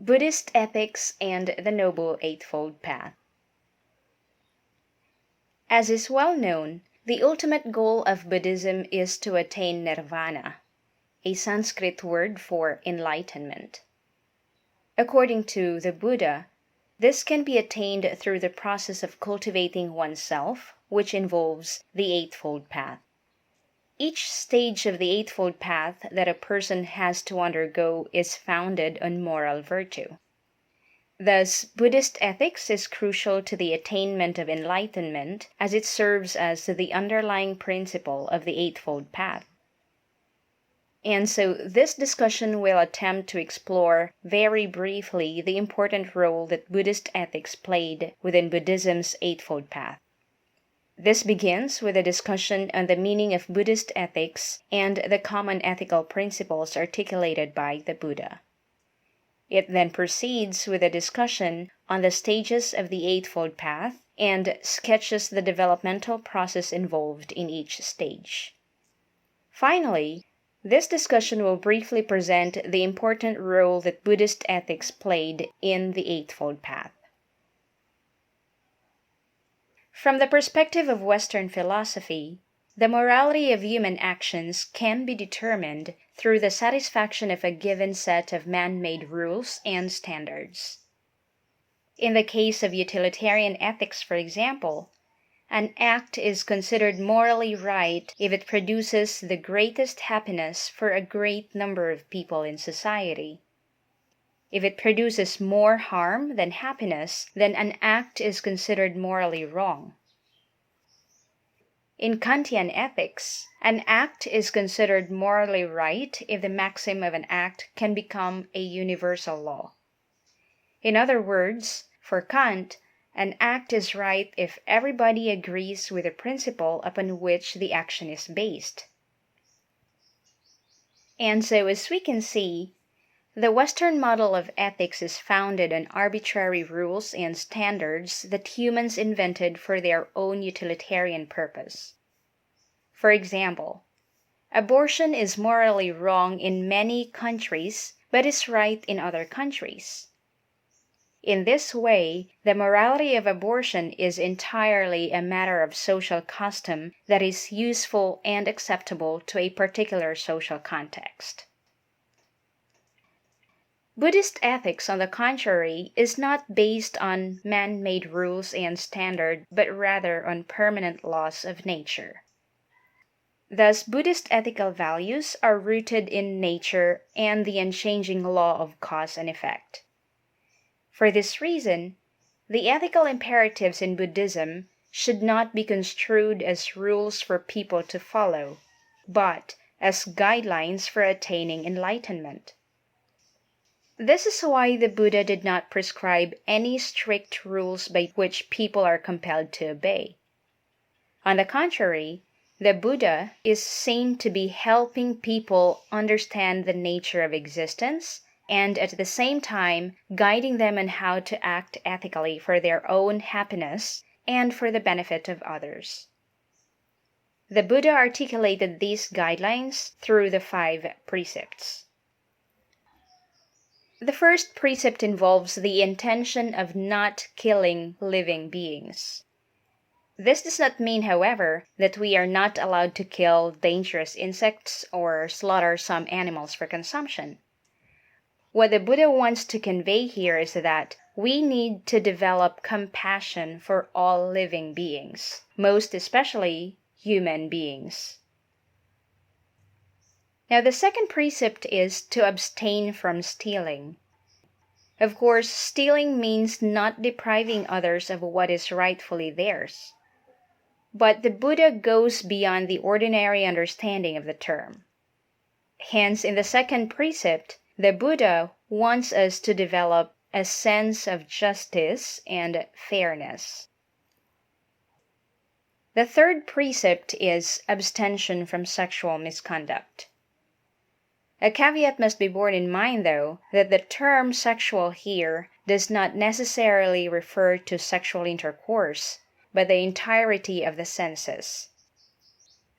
Buddhist Ethics and the Noble Eightfold Path. As is well known, the ultimate goal of Buddhism is to attain nirvana, a Sanskrit word for enlightenment. According to the Buddha, this can be attained through the process of cultivating oneself, which involves the Eightfold Path. Each stage of the Eightfold Path that a person has to undergo is founded on moral virtue. Thus, Buddhist ethics is crucial to the attainment of enlightenment as it serves as the underlying principle of the Eightfold Path. And so, this discussion will attempt to explore very briefly the important role that Buddhist ethics played within Buddhism's Eightfold Path. This begins with a discussion on the meaning of Buddhist ethics and the common ethical principles articulated by the Buddha. It then proceeds with a discussion on the stages of the Eightfold Path and sketches the developmental process involved in each stage. Finally, this discussion will briefly present the important role that Buddhist ethics played in the Eightfold Path. From the perspective of Western philosophy, the morality of human actions can be determined through the satisfaction of a given set of man-made rules and standards. In the case of utilitarian ethics, for example, an act is considered morally right if it produces the greatest happiness for a great number of people in society. If it produces more harm than happiness, then an act is considered morally wrong. In Kantian ethics, an act is considered morally right if the maxim of an act can become a universal law. In other words, for Kant, an act is right if everybody agrees with the principle upon which the action is based. And so, as we can see, the Western model of ethics is founded on arbitrary rules and standards that humans invented for their own utilitarian purpose. For example, abortion is morally wrong in many countries, but is right in other countries. In this way, the morality of abortion is entirely a matter of social custom that is useful and acceptable to a particular social context. Buddhist ethics, on the contrary, is not based on man-made rules and standards, but rather on permanent laws of nature. Thus, Buddhist ethical values are rooted in nature and the unchanging law of cause and effect. For this reason, the ethical imperatives in Buddhism should not be construed as rules for people to follow, but as guidelines for attaining enlightenment. This is why the Buddha did not prescribe any strict rules by which people are compelled to obey. On the contrary, the Buddha is seen to be helping people understand the nature of existence and at the same time guiding them on how to act ethically for their own happiness and for the benefit of others. The Buddha articulated these guidelines through the 5 precepts. The first precept involves the intention of not killing living beings. This does not mean, however, that we are not allowed to kill dangerous insects or slaughter some animals for consumption. What the Buddha wants to convey here is that we need to develop compassion for all living beings, most especially human beings. Now, the second precept is to abstain from stealing. Of course, stealing means not depriving others of what is rightfully theirs. But the Buddha goes beyond the ordinary understanding of the term. Hence, in the second precept, the Buddha wants us to develop a sense of justice and fairness. The third precept is abstention from sexual misconduct. A caveat must be borne in mind, though, that the term sexual here does not necessarily refer to sexual intercourse, but the entirety of the senses.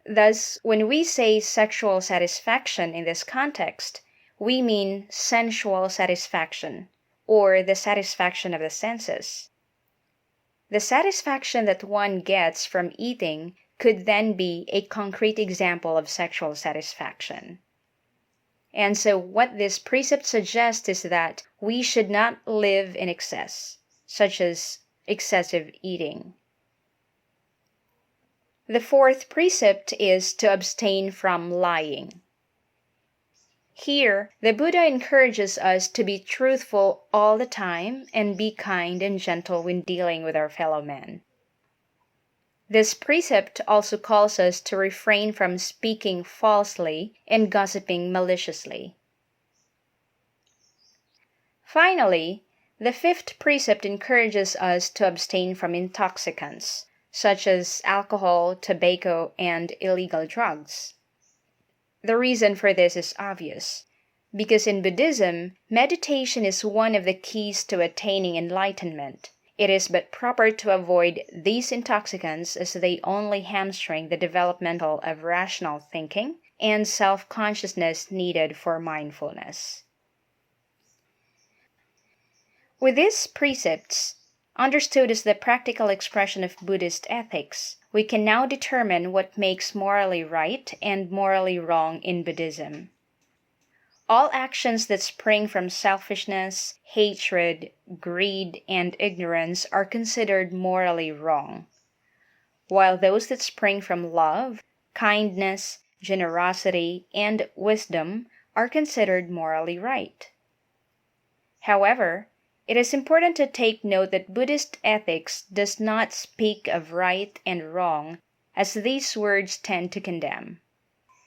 Thus, when we say sexual satisfaction in this context, we mean sensual satisfaction, or the satisfaction of the senses. The satisfaction that one gets from eating could then be a concrete example of sexual satisfaction. And so, what this precept suggests is that we should not live in excess, such as excessive eating. The fourth precept is to abstain from lying. Here, the Buddha encourages us to be truthful all the time and be kind and gentle when dealing with our fellow men. This precept also calls us to refrain from speaking falsely and gossiping maliciously. Finally, the fifth precept encourages us to abstain from intoxicants, such as alcohol, tobacco, and illegal drugs. The reason for this is obvious, because in Buddhism, meditation is one of the keys to attaining enlightenment. It is but proper to avoid these intoxicants as they only hamstring the developmental of rational thinking and self-consciousness needed for mindfulness. With these precepts, understood as the practical expression of Buddhist ethics, we can now determine what makes morally right and morally wrong in Buddhism. All actions that spring from selfishness, hatred, greed, and ignorance are considered morally wrong, while those that spring from love, kindness, generosity, and wisdom are considered morally right. However, it is important to take note that Buddhist ethics does not speak of right and wrong as these words tend to condemn.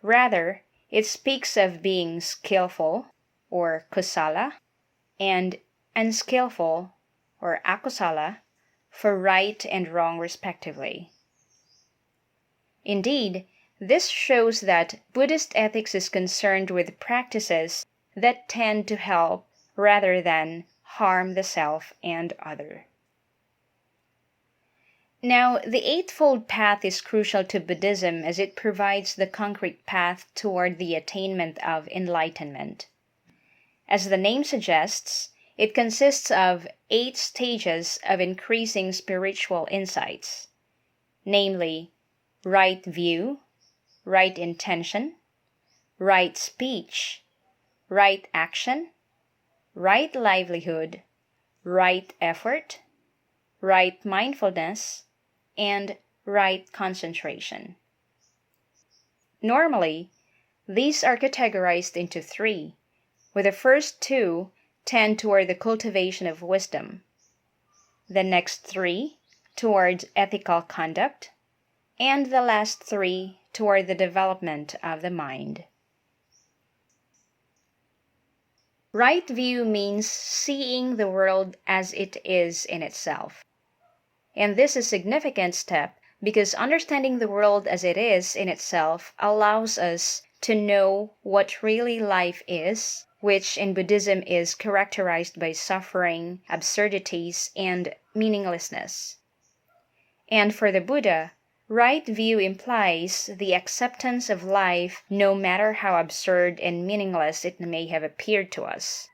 Rather, it speaks of being skillful, or kusala, and unskillful, or akusala, for right and wrong respectively. Indeed, this shows that Buddhist ethics is concerned with practices that tend to help rather than harm the self and other. Now, the Eightfold Path is crucial to Buddhism as it provides the concrete path toward the attainment of enlightenment. As the name suggests, it consists of 8 stages of increasing spiritual insights, namely, right view, right intention, right speech, right action, right livelihood, right effort, right mindfulness, and right concentration. Normally, these are categorized into 3, with the first 2 tend toward the cultivation of wisdom, the next 3 towards ethical conduct, and the last 3 toward the development of the mind. Right view means seeing the world as it is in itself. And this is a significant step because understanding the world as it is in itself allows us to know what really life is, which in Buddhism is characterized by suffering, absurdities, and meaninglessness. And for the Buddha, right view implies the acceptance of life no matter how absurd and meaningless it may have appeared to us.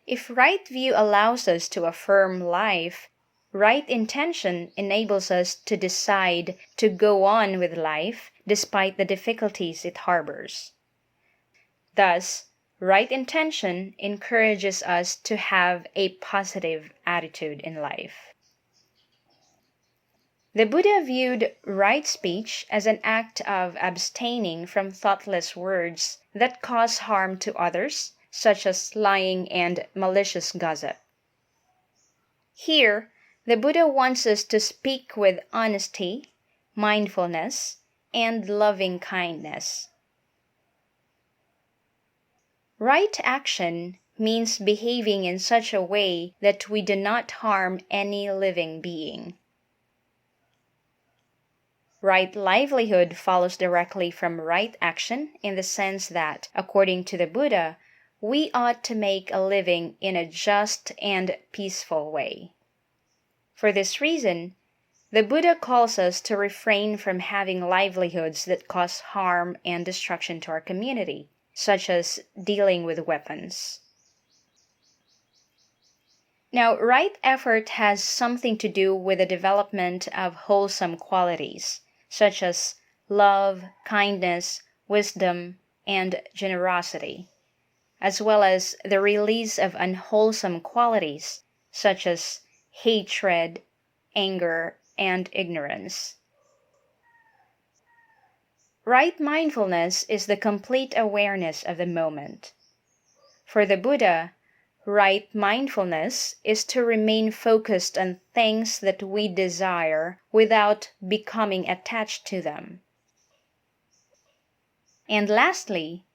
If right view allows us to affirm life, right intention enables us to decide to go on with life despite the difficulties it harbors. Thus, right intention encourages us to have a positive attitude in life. The Buddha viewed right speech as an act of abstaining from thoughtless words that cause harm to others, such as lying and malicious gossip. Here, the Buddha wants us to speak with honesty, mindfulness, and loving kindness. Right action means behaving in such a way that we do not harm any living being. Right livelihood follows directly from right action in the sense that, according to the Buddha, we ought to make a living in a just and peaceful way. For this reason, the Buddha calls us to refrain from having livelihoods that cause harm and destruction to our community, such as dealing with weapons. Now, right effort has something to do with the development of wholesome qualities, such as love, kindness, wisdom, and generosity, as well as the release of unwholesome qualities, such as hatred, anger, and ignorance. Right mindfulness is the complete awareness of the moment. For the Buddha, right mindfulness is to remain focused on things that we desire without becoming attached to them. And lastly,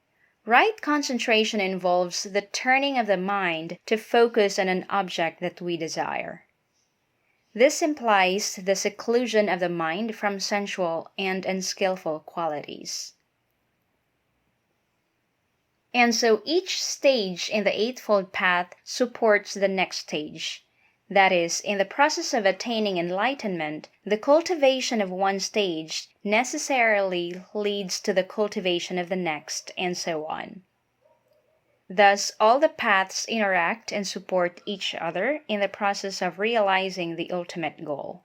right concentration involves the turning of the mind to focus on an object that we desire. This implies the seclusion of the mind from sensual and unskillful qualities. And so each stage in the Eightfold Path supports the next stage. That is, in the process of attaining enlightenment, the cultivation of one stage necessarily leads to the cultivation of the next, and so on. Thus, all the paths interact and support each other in the process of realizing the ultimate goal.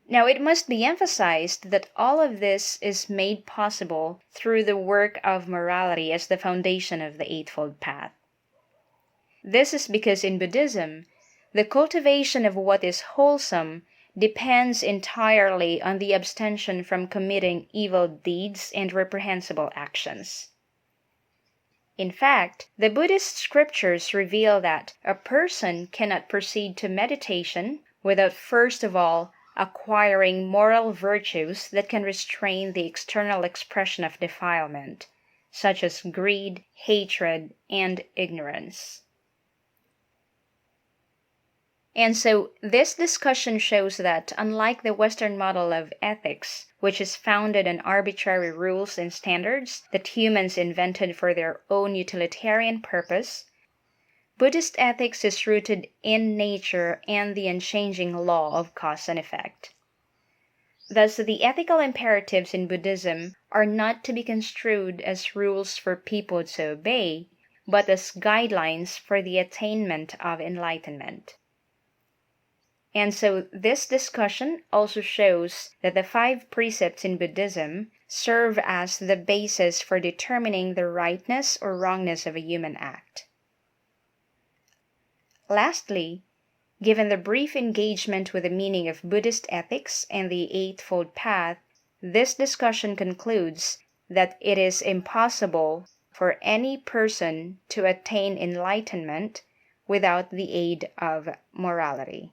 Now, it must be emphasized that all of this is made possible through the work of morality as the foundation of the Eightfold Path. This is because in Buddhism, the cultivation of what is wholesome depends entirely on the abstention from committing evil deeds and reprehensible actions. In fact, the Buddhist scriptures reveal that a person cannot proceed to meditation without first of all acquiring moral virtues that can restrain the external expression of defilement, such as greed, hatred, and ignorance. And so, this discussion shows that, unlike the Western model of ethics, which is founded on arbitrary rules and standards that humans invented for their own utilitarian purpose, Buddhist ethics is rooted in nature and the unchanging law of cause and effect. Thus, the ethical imperatives in Buddhism are not to be construed as rules for people to obey, but as guidelines for the attainment of enlightenment. And so this discussion also shows that the 5 precepts in Buddhism serve as the basis for determining the rightness or wrongness of a human act. Lastly, given the brief engagement with the meaning of Buddhist ethics and the Eightfold Path, this discussion concludes that it is impossible for any person to attain enlightenment without the aid of morality.